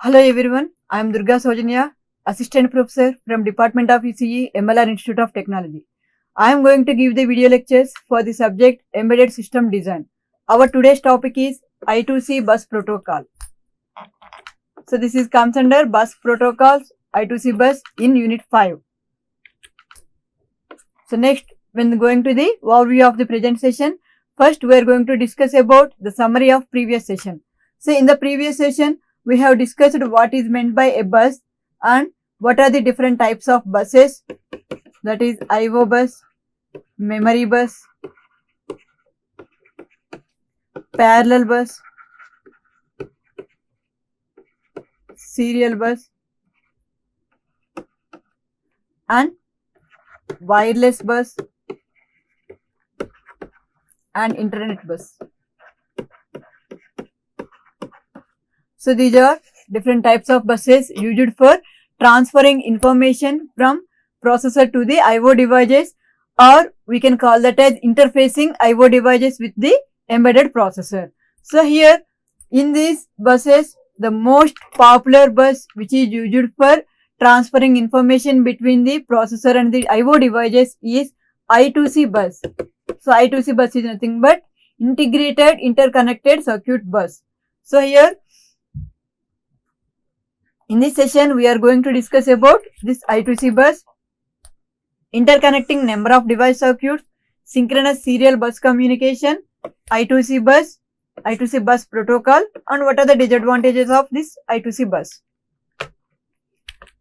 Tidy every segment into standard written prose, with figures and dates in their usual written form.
Hello everyone, I am Durga Sojanya, Assistant Professor from Department of ECE, MLR Institute of Technology. I am going to give the video lectures for the subject Embedded System Design. Our today's topic is I2C bus protocol. So this comes under bus protocols, I2C bus in Unit 5. So next, when going to the overview of the present session, first we are going to discuss about the summary of previous session. So in the previous session, we have discussed what is meant by a bus and what are the different types of buses, that is IO bus, memory bus, parallel bus, serial bus and wireless bus and internet bus. So these are different types of buses used for transferring information from processor to the IO devices, or we can call that as interfacing IO devices with the embedded processor. So here in these buses, the most popular bus which is used for transferring information between the processor and the IO devices is I2C bus. So I2C bus is nothing but integrated interconnected circuit bus. So here in this session, we are going to discuss about this I2C bus, interconnecting number of device circuits, synchronous serial bus communication, I2C bus protocol, and what are the disadvantages of this I2C bus.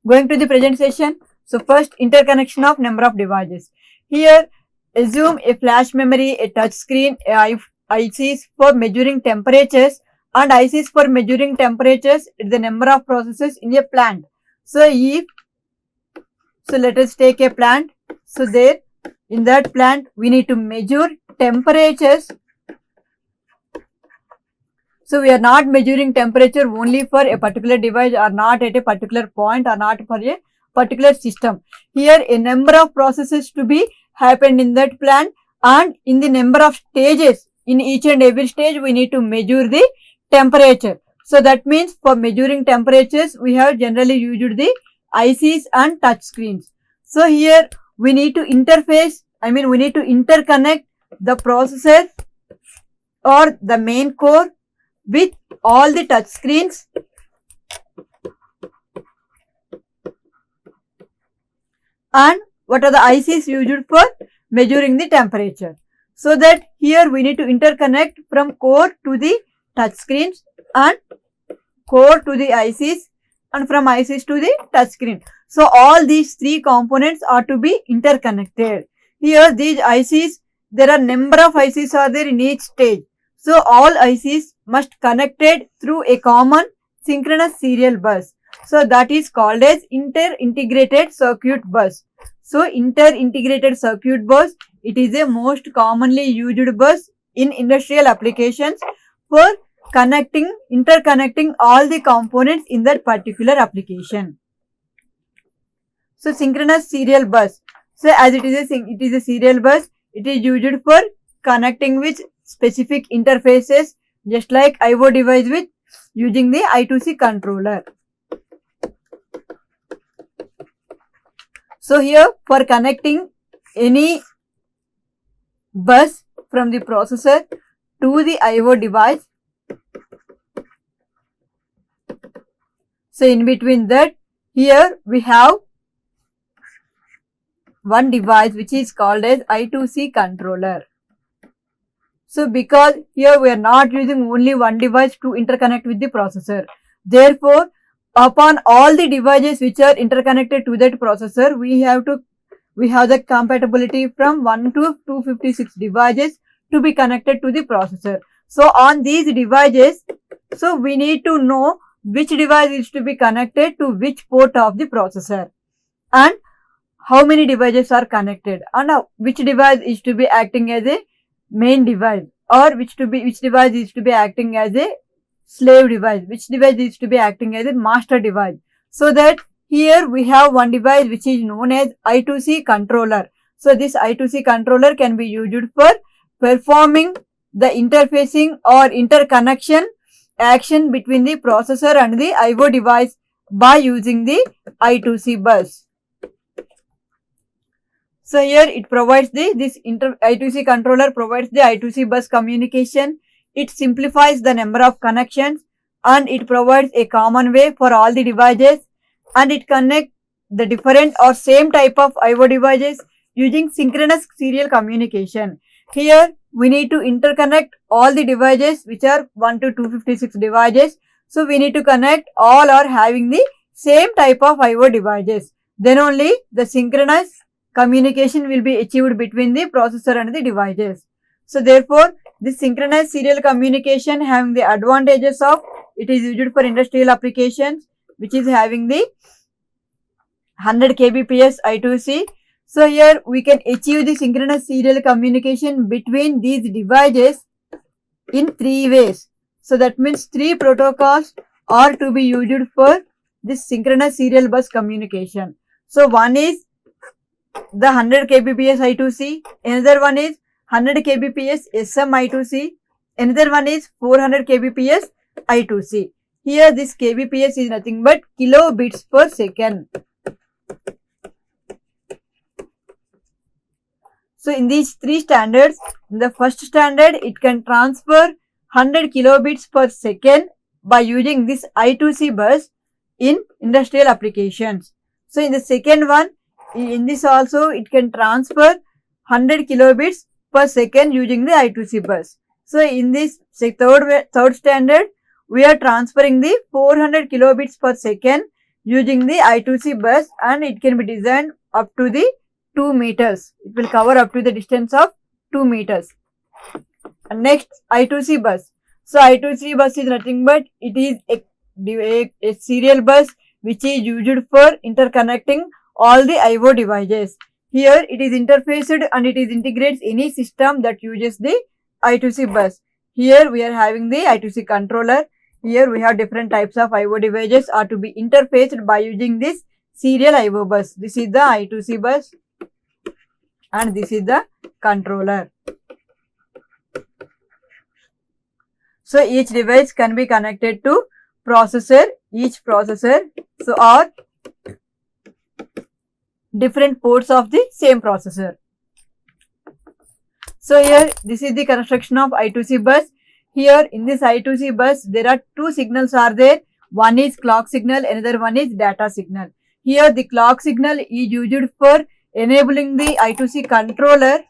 Going to the present session. So first, interconnection of number of devices. Here, assume a flash memory, a touch screen, ICs for measuring temperatures, and ICs for measuring temperatures at the number of processes in a plant. So let us take a plant. So there in that plant we need to measure temperatures. So we are not measuring temperature only for a particular device or not at a particular point or not for a particular system. Here a number of processes to be happened in that plant, and in the number of stages, in each and every stage we need to measure the temperature. So that means for measuring temperatures, we have generally used the ICs and touch screens. So here we need to interface, we need to interconnect the processor or the main core with all the touch screens and what are the ICs used for measuring the temperature. So that here we need to interconnect from core to the touch screens and core to the ICs and from ICs to the touch screen. So all these three components are to be interconnected. Here these ICs, there are number of ICs are there in each stage. So all ICs must connected through a common synchronous serial bus. So that is called as inter-integrated circuit bus. So inter-integrated circuit bus, it is a most commonly used bus in industrial applications for interconnecting all the components in that particular application. So synchronous serial bus. So as it is a serial bus, it is used for connecting with specific interfaces, just like IO device with using the I2C controller. So here for connecting any bus from the processor to the IO device, so in between that, here we have one device which is called as I2C controller. So because here we are not using only one device to interconnect with the processor. Therefore, upon all the devices which are interconnected to that processor, we have the compatibility from 1 to 256 devices to be connected to the processor. So on these devices, so we need to know which device is to be connected to which port of the processor and how many devices are connected and which device is to be acting as a main device or which device is to be acting as a slave device, which device is to be acting as a master device. So that here we have one device which is known as I2C controller. So this I2C controller can be used for performing the interfacing or interconnection action between the processor and the I/O device by using the I2C bus. So here it provides this I2C controller provides the I2C bus communication. It simplifies the number of connections and it provides a common way for all the devices, and it connects the different or same type of I/O devices using synchronous serial communication. Here we need to interconnect all the devices which are 1 to 256 devices. So we need to connect all are having the same type of I/O devices. Then only the synchronous communication will be achieved between the processor and the devices. So therefore, this synchronous serial communication having the advantages of it is used for industrial applications, which is having the 100 kbps I2C. So here we can achieve the synchronous serial communication between these devices in 3 ways. So that means 3 protocols are to be used for this synchronous serial bus communication. So one is the 100 kbps I2C, another one is 100 kbps SM I2C, another one is 400 kbps I2C. Here this kbps is nothing but kilobits per second. So in these 3 standards, in the first standard it can transfer 100 kilobits per second by using this I2C bus in industrial applications. So in the second one, in this also it can transfer 100 kilobits per second using the I2C bus. So in this third standard, we are transferring the 400 kilobits per second using the I2C bus, and it can be designed up to the 2 meters. It will cover up to the distance of 2 meters. And next, I2C bus. So I2C bus is nothing but it is a serial bus which is used for interconnecting all the I/O devices. Here it is interfaced and it is integrates any system that uses the I2C bus. Here we are having the I2C controller. Here we have different types of I/O devices are to be interfaced by using this serial I/O bus. This is the I2C bus and this is the controller. So each device can be connected to processor, each processor. So are different ports of the same processor. So here this is the construction of I2C bus. Here in this I2C bus there are 2 signals are there. One is clock signal, another one is data signal. Here the clock signal is used for enabling the I2C controller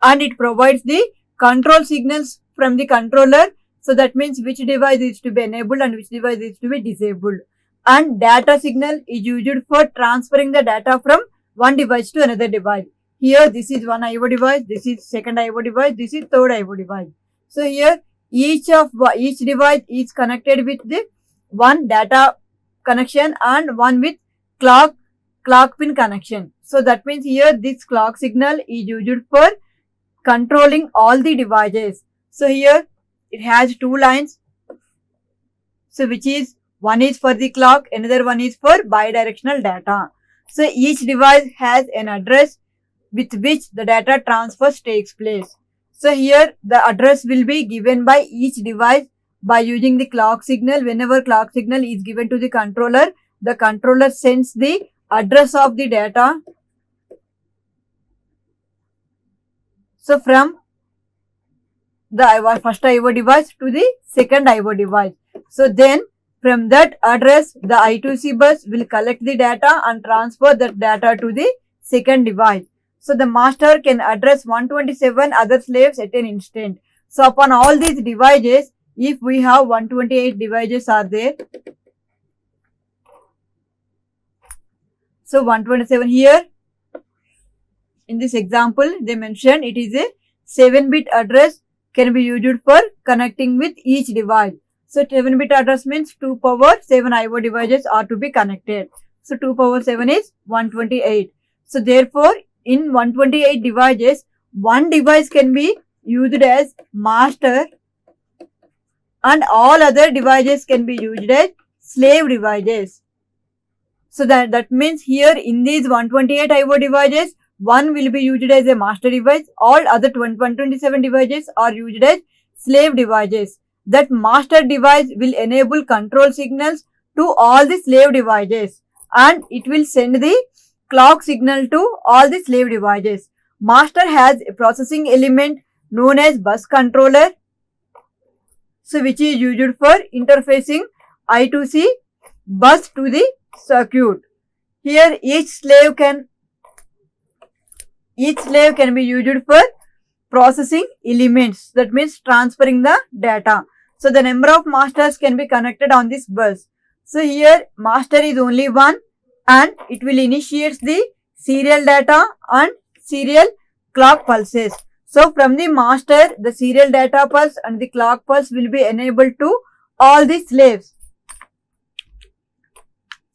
and it provides the control signals from the controller. So that means which device is to be enabled and which device is to be disabled. And data signal is used for transferring the data from one device to another device. Here this is one I/O device, this is second I/O device, this is third I/O device. So here each device is connected with the one data connection and one with clock pin connection. So that means here this clock signal is used for controlling all the devices. So here it has 2 lines. So which is one is for the clock, another one is for bidirectional data. So each device has an address with which the data transfer takes place. So here the address will be given by each device by using the clock signal. Whenever clock signal is given to the controller sends the address of the data. So from the first I/O device to the second I/O device. So then from that address the I2C bus will collect the data and transfer that data to the second device. So the master can address 127 other slaves at an instant. So upon all these devices, if we have 128 devices are there. So 127 here. In this example, they mentioned it is a 7-bit address can be used for connecting with each device. So 7-bit address means 2 power 7 I/O devices are to be connected. So 2 power 7 is 128. So therefore, in 128 devices, one device can be used as master and all other devices can be used as slave devices. So that means here in these 128 I/O devices, one will be used as a master device, all other 127 devices are used as slave devices. That master device will enable control signals to all the slave devices and it will send the clock signal to all the slave devices. Master has a processing element known as bus controller, so which is used for interfacing I2C bus to the circuit. Here each slave can be used for processing elements, that means transferring the data. So the number of masters can be connected on this bus. So here master is only one and it will initiate the serial data and serial clock pulses. So from the master, the serial data pulse and the clock pulse will be enabled to all the slaves.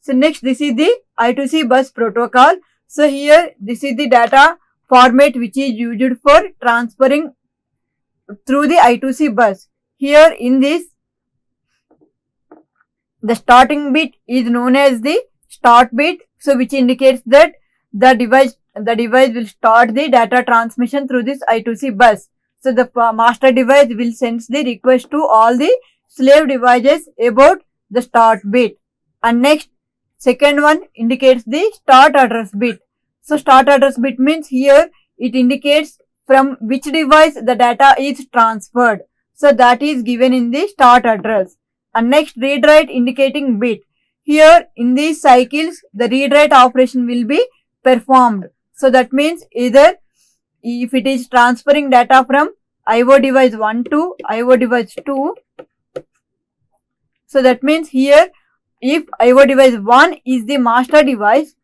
So next, this is the I2C bus protocol. So here this is the data format which is used for transferring through the I2C bus. Here in this, the starting bit is known as the start bit, so which indicates that the device will start the data transmission through this I2C bus. So the master device will send the request to all the slave devices about the start bit. And next, second one indicates the start address bit. So start address bit means here it indicates from which device the data is transferred. So that is given in the start address. And next, read write indicating bit. Here in these cycles the read write operation will be performed. So that means either if it is transferring data from IO device 1 to IO device 2. So that means here if IO device 1 is the master device,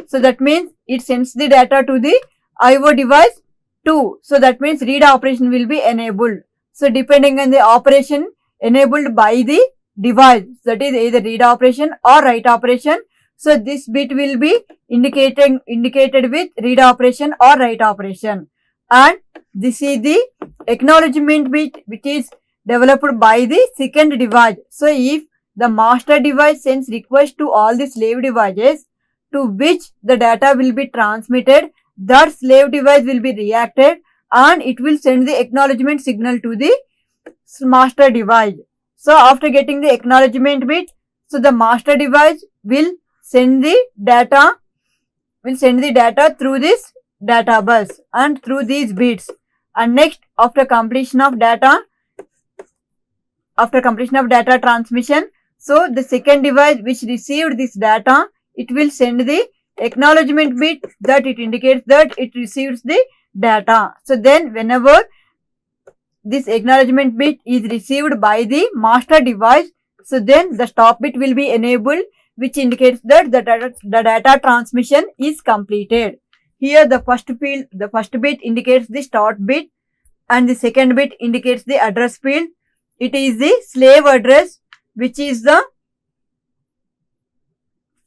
so that means it sends the data to the IO device 2. So that means read operation will be enabled. So depending on the operation enabled by the device, that is either read operation or write operation. So this bit will be indicated with read operation or write operation. And this is the acknowledgement bit which is developed by the second device. So if the master device sends request to all the slave devices to which the data will be transmitted, that slave device will be reacted and it will send the acknowledgement signal to the master device. So after getting the acknowledgement bit, so the master device will send the data through this data bus and through these bits. And next, after completion of data transmission, so the second device which received this data, it will send the acknowledgement bit that it indicates that it receives the data. So then whenever this acknowledgement bit is received by the master device, so then the stop bit will be enabled, which indicates that the data transmission is completed. Here the first bit indicates the start bit and the second bit indicates the address field. It is the slave address which is the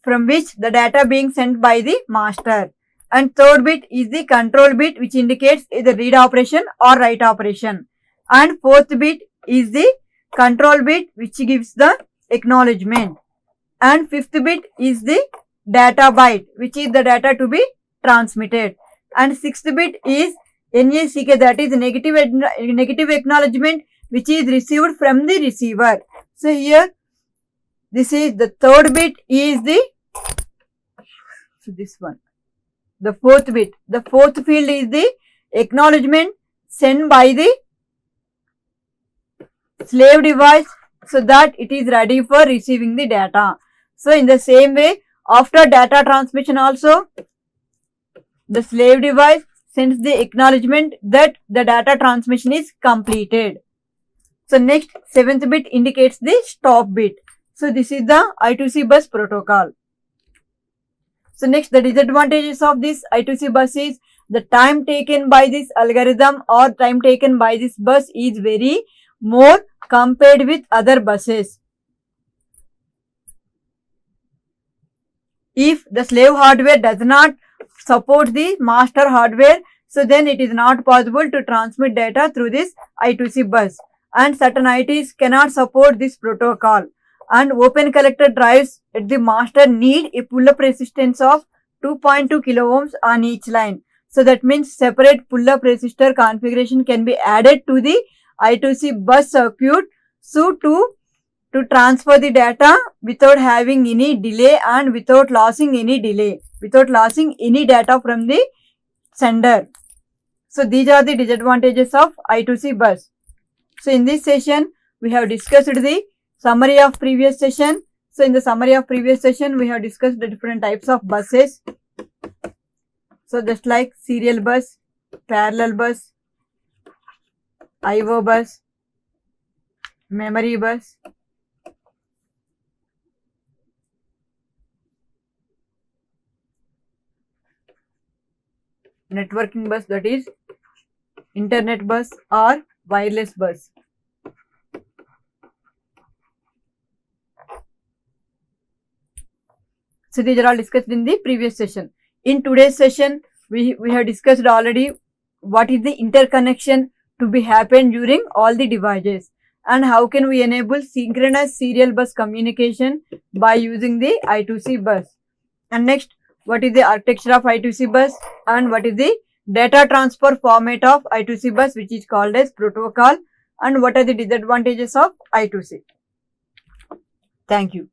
from which the data being sent by the master. And third bit is the control bit which indicates either read operation or write operation. And fourth bit is the control bit which gives the acknowledgement. And fifth bit is the data byte which is the data to be transmitted. And sixth bit is NACK, that is negative acknowledgement which is received from the receiver. So here this is the third bit is the, so this one, the fourth bit. The fourth field is the acknowledgement sent by the slave device so that it is ready for receiving the data. So in the same way, after data transmission also, the slave device sends the acknowledgement that the data transmission is completed. So next, seventh bit indicates the stop bit. So this is the I2C bus protocol. So next, the disadvantages of this I2C bus is the time taken by this algorithm or time taken by this bus is very more compared with other buses. If the slave hardware does not support the master hardware, so then it is not possible to transmit data through this I2C bus. And certain ITs cannot support this protocol. And open collector drives at the master need a pull-up resistance of 2.2 kilo ohms on each line. So that means separate pull-up resistor configuration can be added to the I2C bus circuit, so to transfer the data without having any delay and without losing any data from the sender. So these are the disadvantages of I2C bus. So in this session, we have discussed the summary of previous session. So in the summary of previous session, we have discussed the different types of buses. So just like serial bus, parallel bus, IO bus, memory bus, networking bus, that is internet bus or wireless bus. So these are all discussed in the previous session. In today's session, we have discussed already what is the interconnection to be happen during all the devices and how can we enable synchronous serial bus communication by using the I2C bus. And next, what is the architecture of I2C bus and what is the data transfer format of I2C bus, which is called as protocol, and what are the disadvantages of I2C. Thank you.